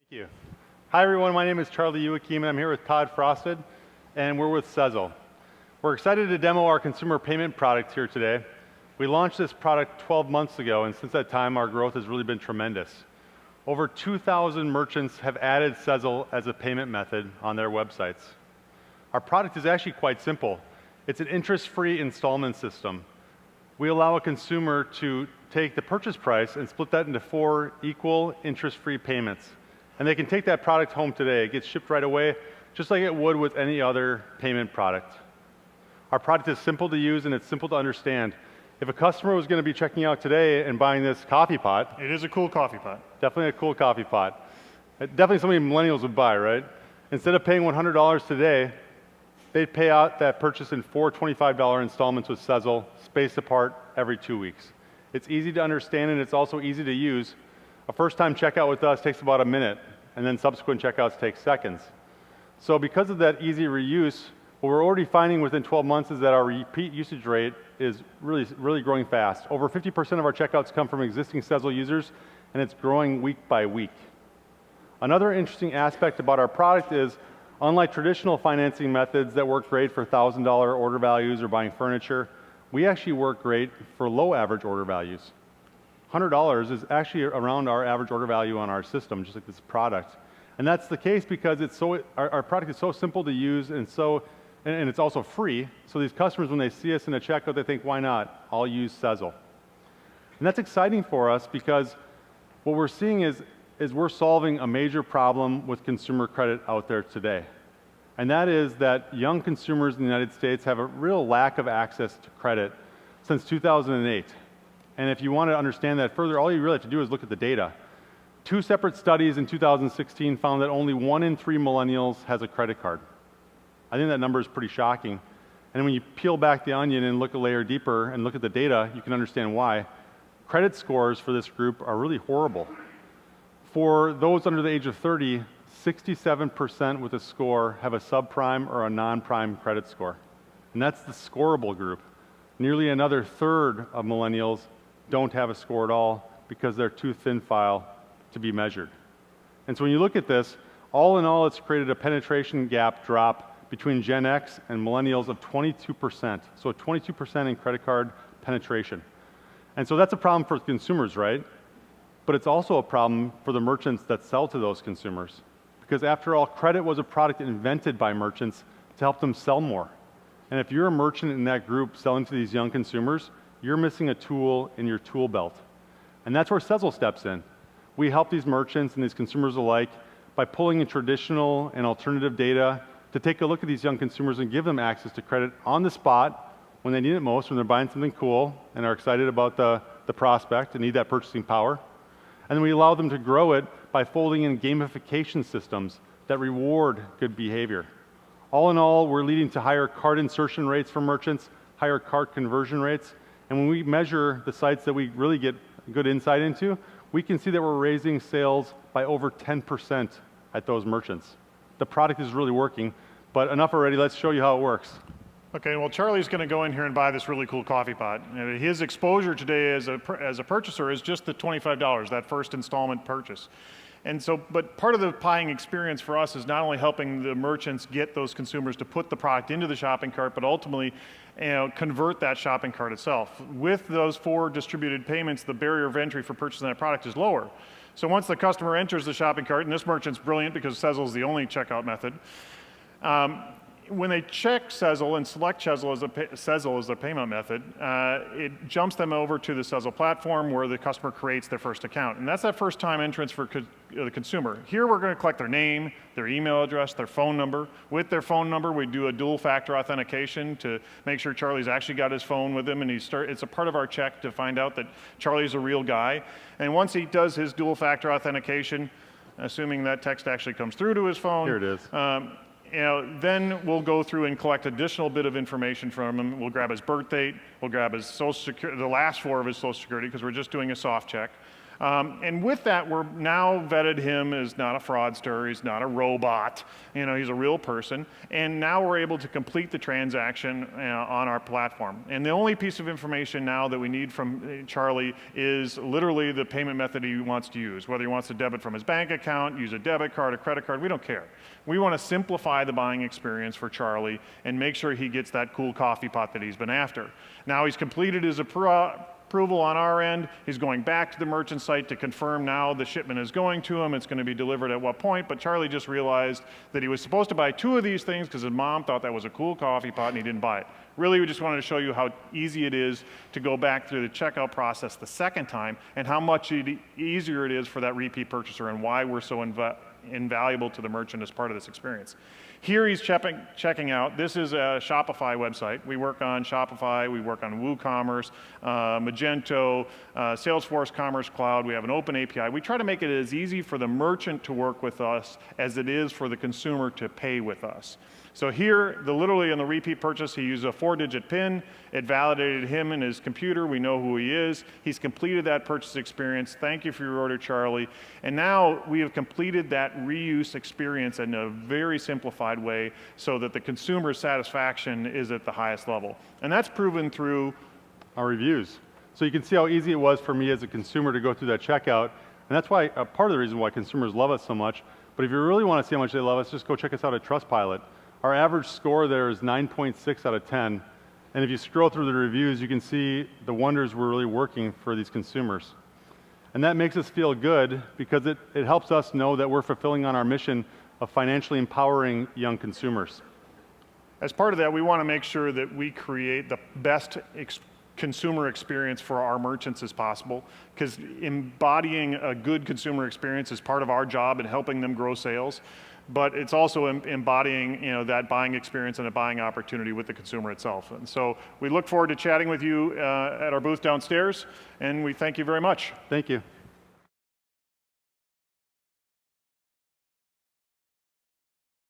Thank you. Hi everyone, my name is Charlie Uakim and I'm here with Todd Frosted and we're with Sezzle. We're excited to demo our consumer payment product here today. We launched this product 12 months ago and since that time our growth has really been tremendous. Over 2,000 merchants have added Sezzle as a payment method on their websites. Our product is actually quite simple. It's an interest-free installment system. We allow a consumer to take the purchase price and split that into 4 equal interest-free payments. And they can take that product home today. It gets shipped right away, just like it would with any other payment product. Our product is simple to use and it's simple to understand. If a customer was going to be checking out today and buying this coffee pot. It is a cool coffee pot. Definitely a cool coffee pot. Definitely something millennials would buy, right? Instead of paying $100 today, they'd pay out that purchase in 4 $25 installments with Sezzle, spaced apart every 2 weeks. It's easy to understand and it's also easy to use. A first-time checkout with us takes about a minute, and then subsequent checkouts take seconds. So because of that easy reuse, what we're already finding within 12 months is that our repeat usage rate is really growing fast. Over 50% of our checkouts come from existing Sezzle users, and it's growing week by week. Another interesting aspect about our product is, unlike traditional financing methods that work great for $1,000 order values or buying furniture, we actually work great for low average order values. $100 is actually around our average order value on our system, just like this product. And that's the case because our product is so simple to use and it's also free. So these customers, when they see us in a checkout, they think, why not? I'll use Sezzle. And that's exciting for us because what we're seeing is we're solving a major problem with consumer credit out there today. And that is that young consumers in the United States have a real lack of access to credit since 2008. And if you want to understand that further, all you really have to do is look at the data. 2 separate studies in 2016 found that only 1 in 3 millennials has a credit card. I think that number is pretty shocking. And when you peel back the onion and look a layer deeper and look at the data, you can understand why. Credit scores for this group are really horrible. For those under the age of 30, 67% with a score have a subprime or a non-prime credit score. And that's the scorable group. Nearly another third of millennials don't have a score at all because they're too thin file to be measured. And so when you look at this, all in all, it's created a penetration gap drop between Gen X and millennials of 22%. So 22% in credit card penetration. And so that's a problem for consumers, right? But it's also a problem for the merchants that sell to those consumers. Because after all, credit was a product invented by merchants to help them sell more. And if you're a merchant in that group selling to these young consumers, you're missing a tool in your tool belt. And that's where Sezzle steps in. We help these merchants and these consumers alike by pulling in traditional and alternative data to take a look at these young consumers and give them access to credit on the spot when they need it most, when they're buying something cool and are excited about the prospect and need that purchasing power. And then we allow them to grow it by folding in gamification systems that reward good behavior. All in all, we're leading to higher cart insertion rates for merchants, higher cart conversion rates, and when we measure the sites that we really get good insight into, we can see that we're raising sales by over 10% at those merchants. The product is really working, but enough already, let's show you how it works. Okay, well, Charlie's going to go in here and buy this really cool coffee pot. His exposure today as a purchaser is just the $25, that first installment purchase. And so, but part of the buying experience for us is not only helping the merchants get those consumers to put the product into the shopping cart, but ultimately, convert that shopping cart itself. With those 4 distributed payments, the barrier of entry for purchasing that product is lower. So once the customer enters the shopping cart, and this merchant's brilliant because Sezzle is the only checkout method, when they check Sezzle and select Sezzle as their payment method, it jumps them over to the Sezzle platform where the customer creates their first account. And that's that first time entrance for the consumer. Here we're going to collect their name, their email address, their phone number. With their phone number, we do a dual factor authentication to make sure Charlie's actually got his phone with him, and it's a part of our check to find out that Charlie's a real guy. And once he does his dual factor authentication, assuming that text actually comes through to his phone. Here it is. Then we'll go through and collect additional bit of information from him. We'll grab his birth date, we'll grab his social security, the last 4 of his social security, because we're just doing a soft check. And with that, we're now vetted him as not a fraudster, he's not a robot, he's a real person. And now we're able to complete the transaction on our platform. And the only piece of information now that we need from Charlie is literally the payment method he wants to use. Whether he wants to debit from his bank account, use a debit card, a credit card, we don't care. We want to simplify the buying experience for Charlie and make sure he gets that cool coffee pot that he's been after. Now he's completed his approval on our end. He's going back to the merchant site to confirm now the shipment is going to him. It's going to be delivered at what point. But Charlie just realized that he was supposed to buy 2 of these things because his mom thought that was a cool coffee pot and he didn't buy it. Really, we just wanted to show you how easy it is to go back through the checkout process the second time and how much easier it is for that repeat purchaser and why we're so invaluable to the merchant as part of this experience. Here he's checking out. This is a Shopify website. We work on Shopify, we work on WooCommerce, Magento, Salesforce Commerce Cloud. We have an open API. We try to make it as easy for the merchant to work with us as it is for the consumer to pay with us. So here, literally in the repeat purchase, he used a 4-digit PIN. It validated him and his computer. We know who he is. He's completed that purchase experience. Thank you for your order, Charlie. And now we have completed that reuse experience in a very simplified way so that the consumer satisfaction is at the highest level. And that's proven through our reviews. So you can see how easy it was for me as a consumer to go through that checkout. And that's why part of the reason why consumers love us so much. But if you really want to see how much they love us, just go check us out at Trustpilot. Our average score there is 9.6 out of 10. And if you scroll through the reviews, you can see the wonders we're really working for these consumers. And that makes us feel good because it helps us know that we're fulfilling on our mission of financially empowering young consumers. As part of that, we want to make sure that we create the best consumer experience for our merchants as possible, because embodying a good consumer experience is part of our job in helping them grow sales. But it's also embodying that buying experience and a buying opportunity with the consumer itself. And so we look forward to chatting with you at our booth downstairs, and we thank you very much. Thank you.